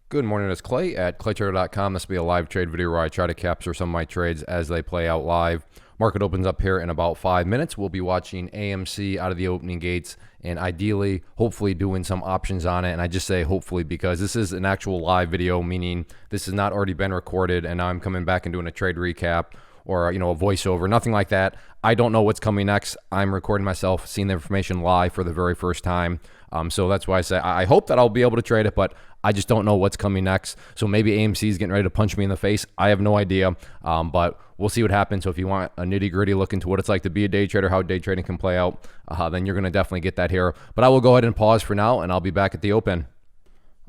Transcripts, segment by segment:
Good morning, it's Clay at claytrader.com. This will be a live trade video where I try to capture some of my trades as they play out live. Market opens up here in about 5 minutes. We'll be watching AMC out of the opening gates and ideally, hopefully doing some options on it. And I just say hopefully because this is an actual live video, meaning this has not already been recorded and now I'm coming back and doing a trade recap or a voiceover, nothing like that. I don't know what's coming next. I'm recording myself, seeing the information live for the very first time. So that's why I say I hope that I'll be able to trade it, but I just don't know what's coming next. So maybe AMC is getting ready to punch me in the face. I have no idea, but we'll see what happens. So if you want a nitty-gritty look into what it's like to be a day trader, how day trading can play out, then you're going to definitely get that here. But I will go ahead and pause for now, and I'll be back at the open.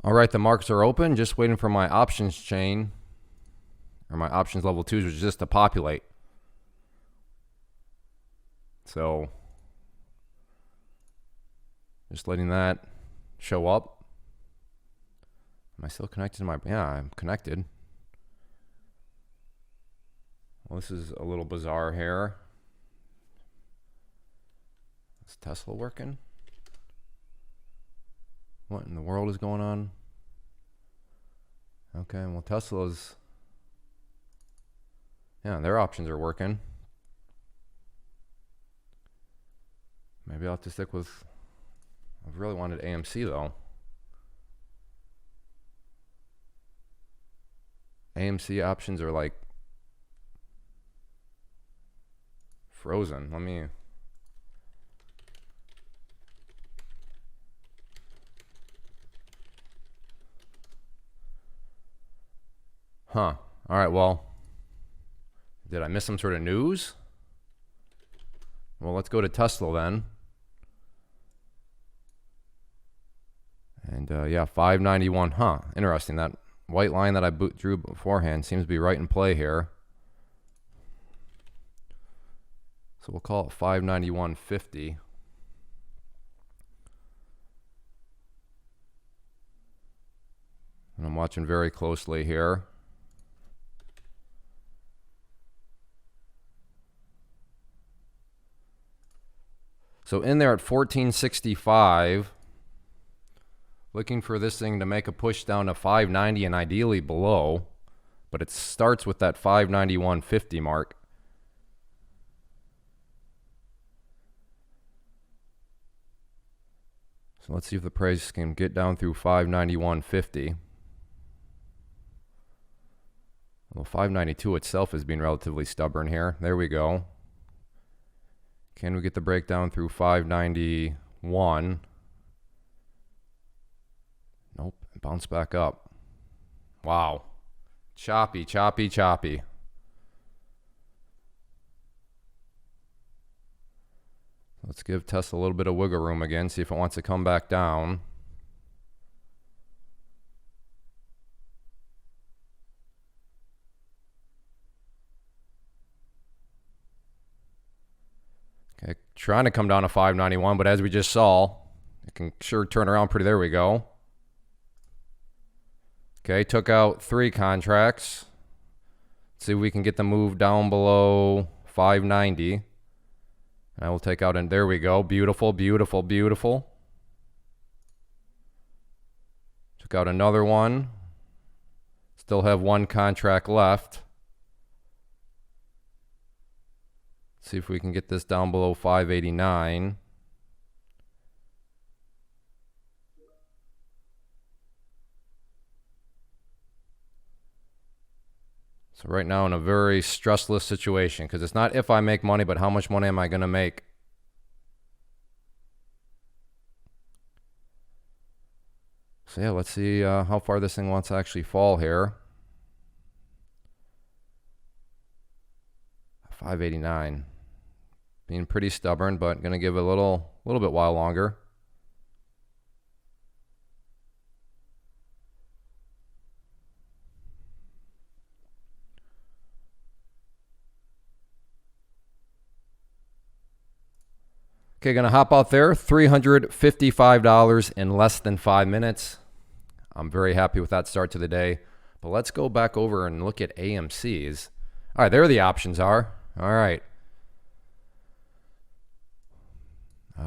All right, the markets are open. Just waiting for my options chain, or my options level 2s, which is just to populate. So just letting that show up. Am I still connected to my, yeah, I'm connected. Well, this is a little bizarre here. Is Tesla working? What in the world is going on? Okay, well, Tesla's, yeah, their options are working. Maybe I'll have to stick with, I really wanted AMC though. AMC options are like frozen. Let me, all right, well, did I miss some sort of news? Well, let's go to Tesla then. And yeah, 591, interesting. That white line that I drew beforehand seems to be right in play here. So we'll call it 591.50. And I'm watching very closely here. So in there at 1465, looking for this thing to make a push down to 590 and ideally below, but it starts with that 591.50 mark. So let's see if the price can get down through 591.50. Well, 592 itself is being relatively stubborn here. There we go. Can we get the breakdown through 591? Nope, bounce back up. Wow. Choppy, choppy, choppy. Let's give Tesla a little bit of wiggle room again, see if it wants to come back down. Okay, trying to come down to 591, but as we just saw, it can sure turn around pretty. There we go. Okay, took out 3 contracts. Let's see if we can get the move down below 590. And I will take out, and there we go. Beautiful, beautiful, beautiful. Took out another one. Still have 1 contract left. See if we can get this down below 589. So right now in a very stressless situation, because it's not if I make money, but how much money am I going to make? So yeah, let's see how far this thing wants to actually fall here. 589. Being pretty stubborn, but going to give it a little bit while longer. Okay, going to hop out there. $355 in less than 5 minutes. I'm very happy with that start to the day. But let's go back over and look at AMC's. All right, there the options are. All right.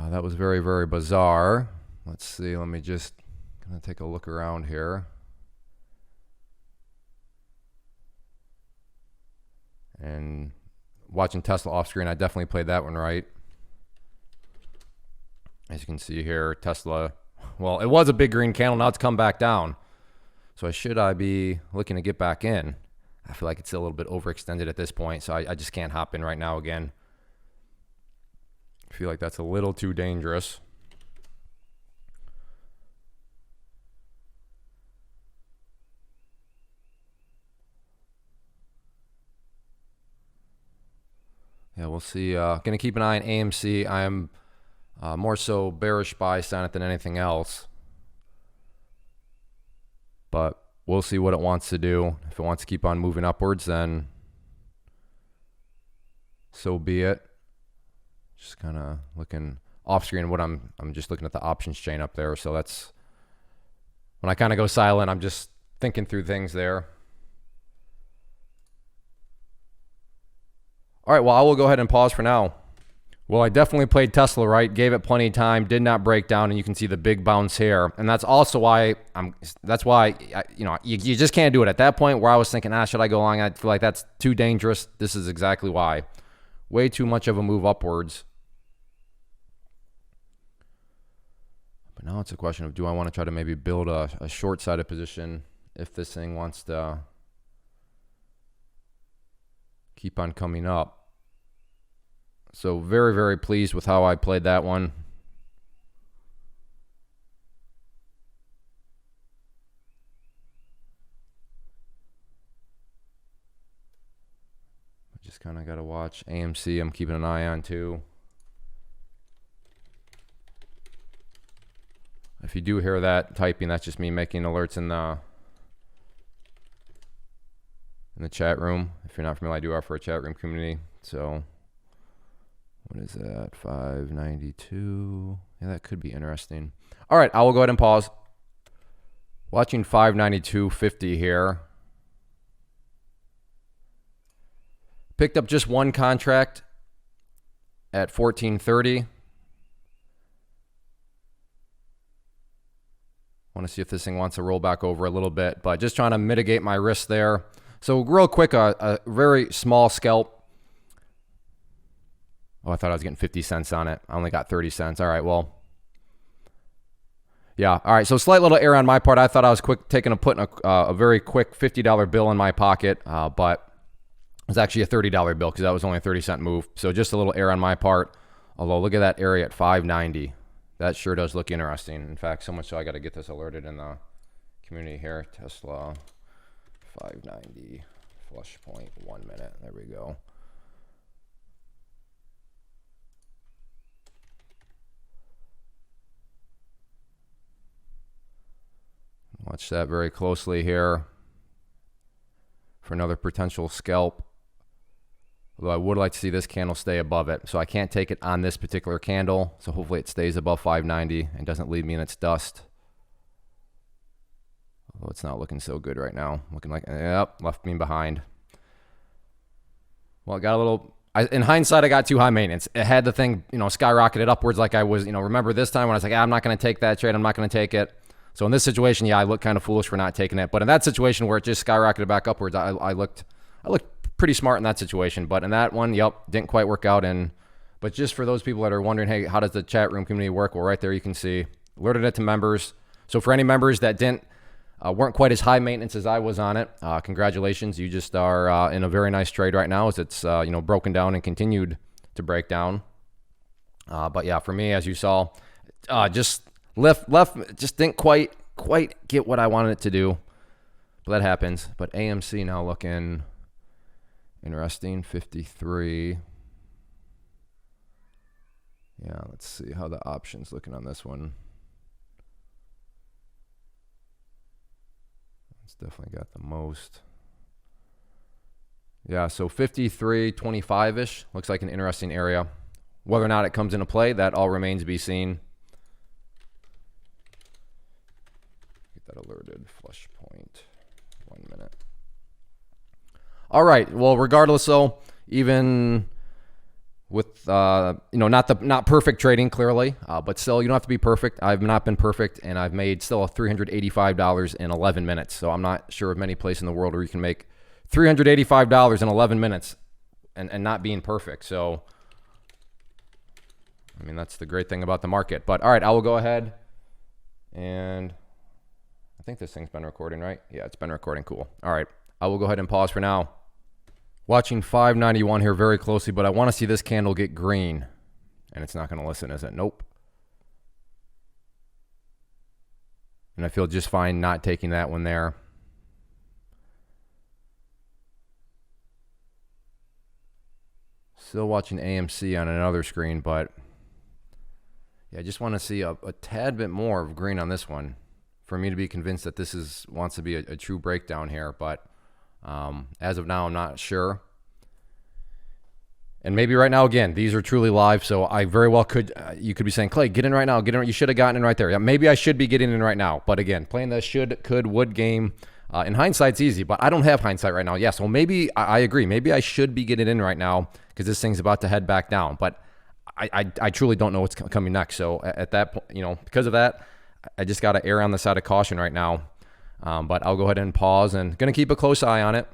That was very, very bizarre. Let's see. Let me just kind of take a look around here. And watching Tesla off screen, I definitely played that one right. As you can see here, Tesla, well, it was a big green candle. Now it's come back down. So should I be looking to get back in? I feel like it's a little bit overextended at this point, so I just can't hop in right now again. I feel like that's a little too dangerous. Yeah, we'll see. Going to keep an eye on AMC. I am more so bearish biased on it than anything else. But we'll see what it wants to do. If it wants to keep on moving upwards, then so be it. Just kind of looking off screen. What I'm just looking at the options chain up there. So that's when I kind of go silent. I'm just thinking through things there. All right, well, I will go ahead and pause for now. Well, I definitely played Tesla right, gave it plenty of time, did not break down, and you can see the big bounce here. And that's also why you just can't do it. At that point where I was thinking, should I go long? I feel like that's too dangerous. This is exactly why. Way too much of a move upwards. But now it's a question of, do I want to try to maybe build a short-sided position if this thing wants to keep on coming up? So very, very pleased with how I played that one. I just kind of got to watch AMC. I'm keeping an eye on too. If you do hear that typing, that's just me making alerts in the chat room. If you're not familiar, I do offer a chat room community. So what is that? 592. Yeah, that could be interesting. All right, I will go ahead and pause. Watching 592.50 here. Picked up just one contract at 1430. Want to see if this thing wants to roll back over a little bit, but just trying to mitigate my risk there. So real quick, a very small scalp. Oh, I thought I was getting 50 cents on it. I only got 30 cents. All right, well. Yeah, all right, so slight little error on my part. I thought I was putting a very quick $50 bill in my pocket, but it was actually a $30 bill because that was only a 30-cent move. So just a little error on my part. Although, look at that area at 590. That sure does look interesting. In fact, so much so I got to get this alerted in the community here. Tesla 590 flush point, 1 minute. There we go. Watch that very closely here for another potential scalp. Although I would like to see this candle stay above it. So I can't take it on this particular candle. So hopefully it stays above 590 and doesn't leave me in its dust. Although it's not looking so good right now. Looking like, yep, left me behind. Well, it got a little, in hindsight, I got too high maintenance. It had the thing, skyrocketed upwards like I was, remember this time when I was like, I'm not going to take that trade. I'm not going to take it. So in this situation, yeah, I look kind of foolish for not taking it. But in that situation where it just skyrocketed back upwards, I looked pretty smart in that situation. But in that one, yep, didn't quite work out. But just for those people that are wondering, hey, how does the chat room community work? Well, right there you can see, alerted it to members. So for any members that weren't quite as high maintenance as I was on it, congratulations. You just are in a very nice trade right now as it's broken down and continued to break down. But yeah, for me, as you saw, just left, just didn't quite get what I wanted it to do. But that happens. But AMC now looking interesting, 53. Yeah, let's see how the options looking on this one. It's definitely got the most. Yeah, so 53.25-ish looks like an interesting area. Whether or not it comes into play, that all remains to be seen. Get that alerted. Flush point. 1 minute. All right. Well, regardless, though, even with not perfect trading, clearly, but still, you don't have to be perfect. I've not been perfect, and I've made still $385 in 11 minutes. So I'm not sure of many places in the world where you can make $385 in 11 minutes. and not being perfect. So, I mean, that's the great thing about the market. But all right, I will go ahead and I think this thing's been recording, right? Yeah, it's been recording. Cool. All right, I will go ahead and pause for now. Watching 591 here very closely, but I want to see this candle get green. And it's not going to listen, is it? Nope. And I feel just fine not taking that one there. Still watching AMC on another screen, but yeah, I just want to see a tad bit more of green on this one for me to be convinced that this wants to be a true breakdown here. But as of now, I'm not sure. And maybe right now, again, these are truly live, so I very well could, you could be saying, Clay, get in right now. Get in. You should have gotten in right there. Yeah, maybe I should be getting in right now. But again, playing the should, could, would game, in hindsight's easy, but I don't have hindsight right now. Yeah, so maybe, I agree. Maybe I should be getting in right now because this thing's about to head back down. But I truly don't know what's coming next. So at that point, you know, because of that, I just got to err on the side of caution right now. But I'll go ahead and pause and going to keep a close eye on it.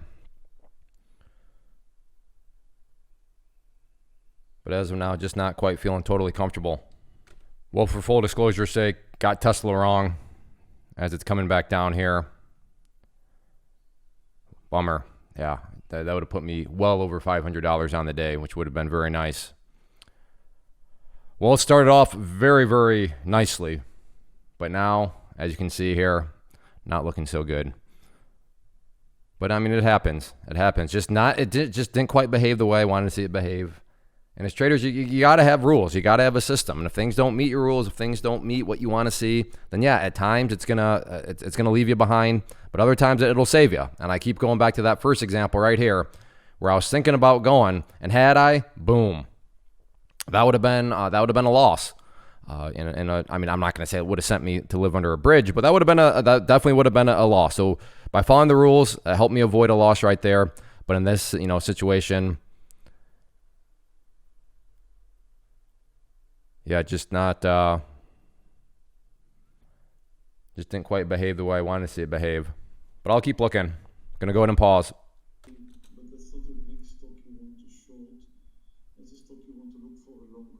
But as of now, just not quite feeling totally comfortable. Well, for full disclosure's sake, got Tesla wrong as it's coming back down here. Bummer. Yeah, that would have put me well over $500 on the day, which would have been very nice. Well, it started off very, very nicely. But now, as you can see here, not looking so good. But I mean, it happens. It happens. Just didn't quite behave the way I wanted to see it behave. And as traders, you got to have rules. You got to have a system. And if things don't meet your rules, if things don't meet what you want to see, then yeah, at times it's gonna leave you behind. But other times it'll save you. And I keep going back to that first example right here, where I was thinking about going, and had I, boom, that would have been a loss. I mean, I'm not going to say it would have sent me to live under a bridge, but that definitely would have been a loss. So by following the rules, it helped me avoid a loss right there. But in this, situation. Yeah, just didn't quite behave the way I wanted to see it behave. But I'll keep looking. Gonna go ahead and pause. But that's not the next stock you want to short. That's a stock you want to look for a long.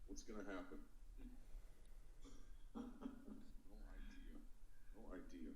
What's gonna happen? No idea.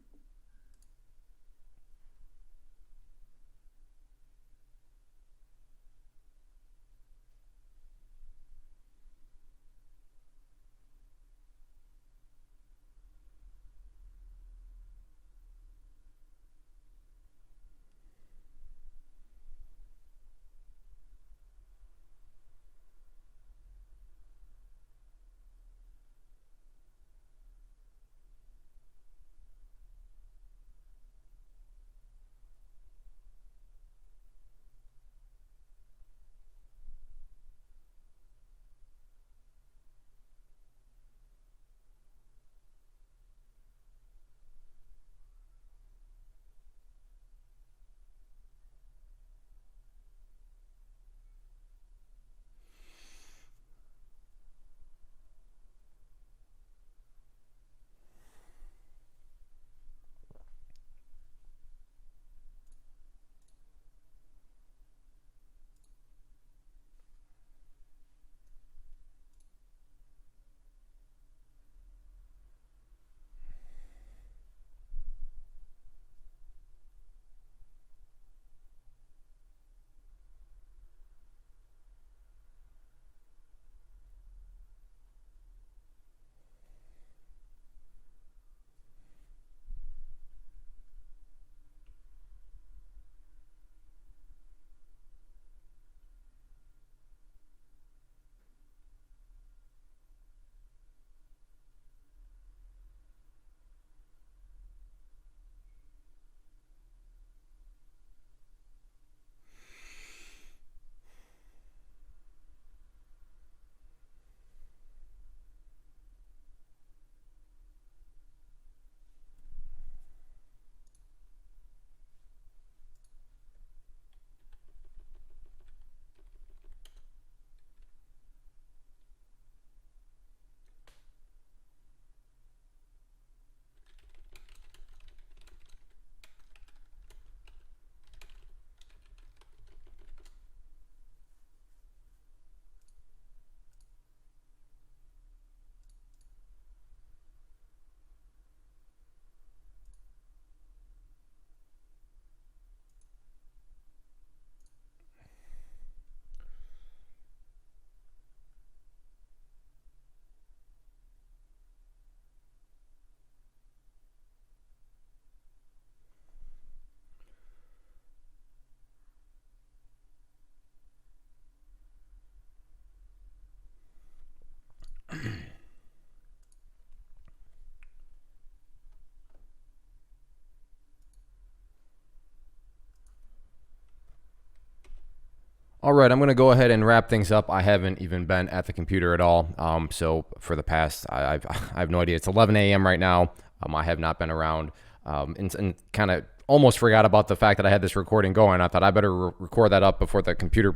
All right, I'm going to go ahead and wrap things up. I haven't even been at the computer at all. So for the past, I have no idea. It's 11 a.m. right now. I have not been around and kind of almost forgot about the fact that I had this recording going. I thought I better record that up before the computer,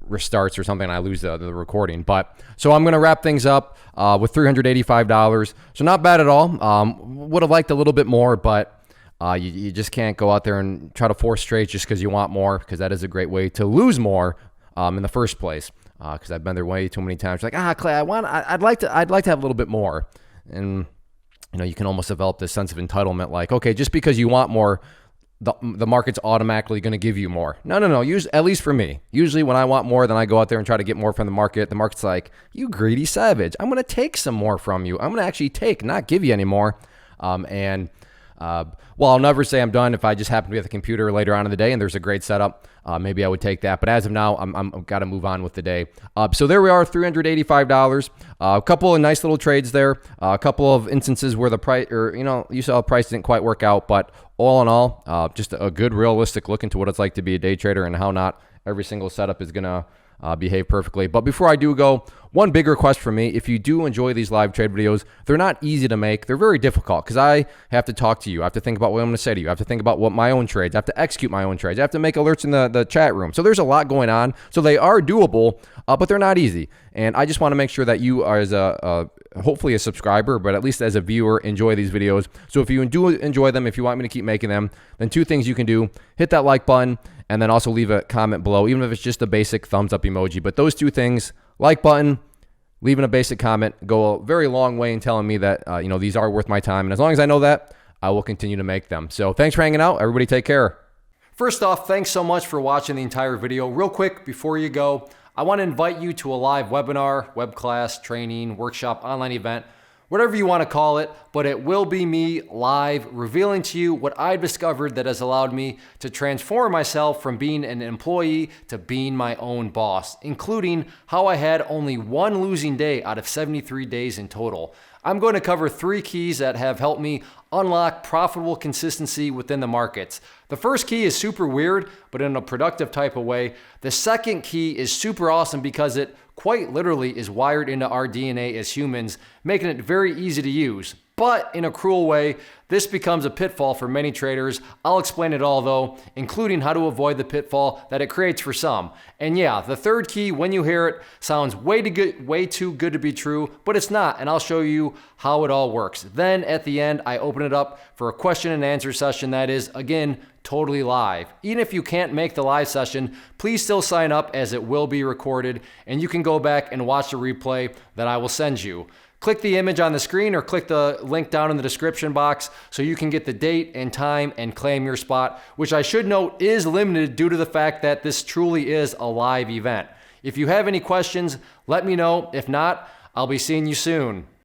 restarts or something and I lose the recording. But so I'm going to wrap things up with $385. So not bad at all. Would have liked a little bit more, but you just can't go out there and try to force trades just because you want more, because that is a great way to lose more in the first place. Because I've been there way too many times. Like, Clay, I'd like to have a little bit more, and you can almost develop this sense of entitlement. Like, okay, just because you want more, the market's automatically going to give you more. No. At least for me, usually when I want more, then I go out there and try to get more from the market. The market's like, you greedy savage. I'm going to take some more from you. I'm going to actually take, not give you any more. Well, I'll never say I'm done. If I just happen to be at the computer later on in the day and there's a great setup, maybe I would take that. But as of now, I'm got to move on with the day. So there we are, $385. A couple of nice little trades there. A couple of instances where the price, you saw the price didn't quite work out. But all in all, just a good, realistic look into what it's like to be a day trader and how not every single setup is going to behave perfectly. But before I do go, one big request from me: if you do enjoy these live trade videos, they're not easy to make. They're very difficult because I have to talk to you. I have to think about what I'm going to say to you. I have to think about what my own trades. I have to execute my own trades. I have to make alerts in the chat room. So there's a lot going on. So they are doable, but they're not easy. And I just want to make sure that you are, as hopefully a subscriber, but at least as a viewer, enjoy these videos. So if you do enjoy them, if you want me to keep making them, then two things you can do: hit that like button, and then also leave a comment below, even if it's just a basic thumbs up emoji. But those two things, like button, leaving a basic comment, go a very long way in telling me that these are worth my time. And as long as I know that, I will continue to make them. So thanks for hanging out. Everybody take care. First off, thanks so much for watching the entire video. Real quick, before you go, I want to invite you to a live webinar, web class, training, workshop, online event, whatever you want to call it, but it will be me live revealing to you what I've discovered that has allowed me to transform myself from being an employee to being my own boss, including how I had only one losing day out of 73 days in total. I'm going to cover 3 keys that have helped me unlock profitable consistency within the markets. The first key is super weird, but in a productive type of way. The second key is super awesome because it quite literally is wired into our DNA as humans, making it very easy to use. But in a cruel way, this becomes a pitfall for many traders. I'll explain it all though, including how to avoid the pitfall that it creates for some. And yeah, the third key, when you hear it, sounds way too good to be true, but it's not, and I'll show you how it all works. Then at the end, I open it up for a question and answer session that is, again, totally live. Even if you can't make the live session, please still sign up as it will be recorded, and you can go back and watch the replay that I will send you. Click the image on the screen or click the link down in the description box so you can get the date and time and claim your spot, which I should note is limited due to the fact that this truly is a live event. If you have any questions, let me know. If not, I'll be seeing you soon.